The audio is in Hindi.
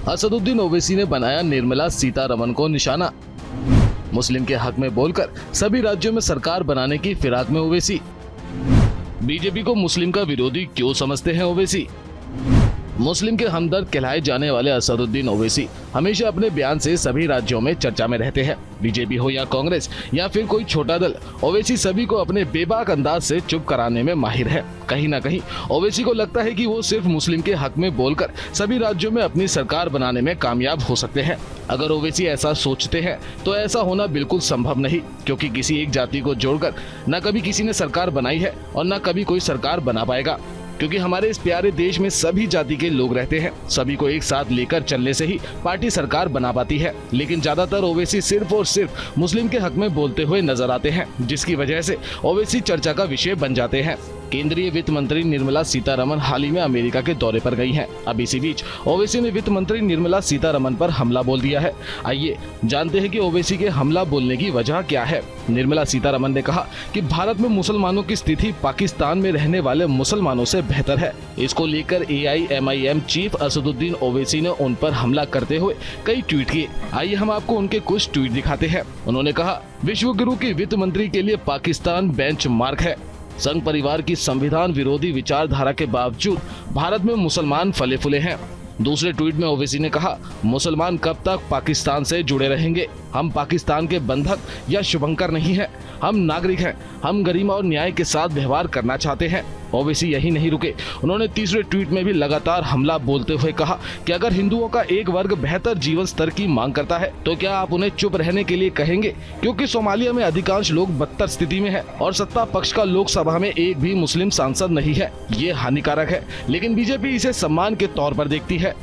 असदुद्दीन ओवैसी ने बनाया निर्मला सीतारमण को निशाना। मुस्लिम के हक में बोलकर सभी राज्यों में सरकार बनाने की फिराक में ओवैसी। बीजेपी को मुस्लिम का विरोधी क्यों समझते हैं ओवैसी? मुस्लिम के हमदर्द कहलाए जाने वाले असदुद्दीन ओवैसी हमेशा अपने बयान से सभी राज्यों में चर्चा में रहते हैं। बीजेपी हो या कांग्रेस या फिर कोई छोटा दल, ओवैसी सभी को अपने बेबाक अंदाज से चुप कराने में माहिर है। कहीं ना कहीं ओवैसी को लगता है कि वो सिर्फ मुस्लिम के हक में बोलकर सभी राज्यों में अपनी सरकार बनाने में कामयाब हो सकते हैं। अगर ओवैसी ऐसा सोचते हैं तो ऐसा होना बिल्कुल संभव नहीं, क्योंकि किसी एक जाति को जोड़कर न कभी किसी ने सरकार बनाई है और न कभी कोई सरकार बना पाएगा। क्योंकि हमारे इस प्यारे देश में सभी जाति के लोग रहते हैं, सभी को एक साथ लेकर चलने से ही पार्टी सरकार बना पाती है। लेकिन ज्यादातर ओवैसी सिर्फ और सिर्फ मुस्लिम के हक में बोलते हुए नजर आते हैं, जिसकी वजह से ओवैसी चर्चा का विषय बन जाते हैं। केंद्रीय वित्त मंत्री निर्मला सीतारमण हाल ही में अमेरिका के दौरे पर गई हैं। अब इसी बीच ओवैसी ने वित्त मंत्री निर्मला सीतारमण पर हमला बोल दिया है। आइए जानते हैं कि ओवैसी के हमला बोलने की वजह क्या है। निर्मला सीतारमण ने कहा कि भारत में मुसलमानों की स्थिति पाकिस्तान में रहने वाले मुसलमानों से बेहतर है। इसको लेकर AIMIM चीफ असदुद्दीन ओवैसी ने उन पर हमला करते हुए कई ट्वीट किए। आइए हम आपको उनके कुछ ट्वीट दिखाते हैं। उन्होंने कहा, विश्व गुरु की वित्त मंत्री के लिए पाकिस्तान बेंचमार्क है। संघ परिवार की संविधान विरोधी विचारधारा के बावजूद भारत में मुसलमान फले फूले हैं। दूसरे ट्वीट में ओवैसी ने कहा, मुसलमान कब तक पाकिस्तान से जुड़े रहेंगे? हम पाकिस्तान के बंधक या शुभंकर नहीं हैं, हम नागरिक हैं। हम गरिमा और न्याय के साथ व्यवहार करना चाहते हैं। ओवैसी यही नहीं रुके, उन्होंने तीसरे ट्वीट में भी लगातार हमला बोलते हुए कहा कि अगर हिंदुओं का एक वर्ग बेहतर जीवन स्तर की मांग करता है तो क्या आप उन्हें चुप रहने के लिए कहेंगे? क्योंकि सोमालिया में अधिकांश लोग बदतर स्थिति में है और सत्ता पक्ष का लोकसभा में एक भी मुस्लिम सांसद नहीं है। ये हानिकारक है, लेकिन बीजेपी इसे सम्मान के तौर पर देखती है।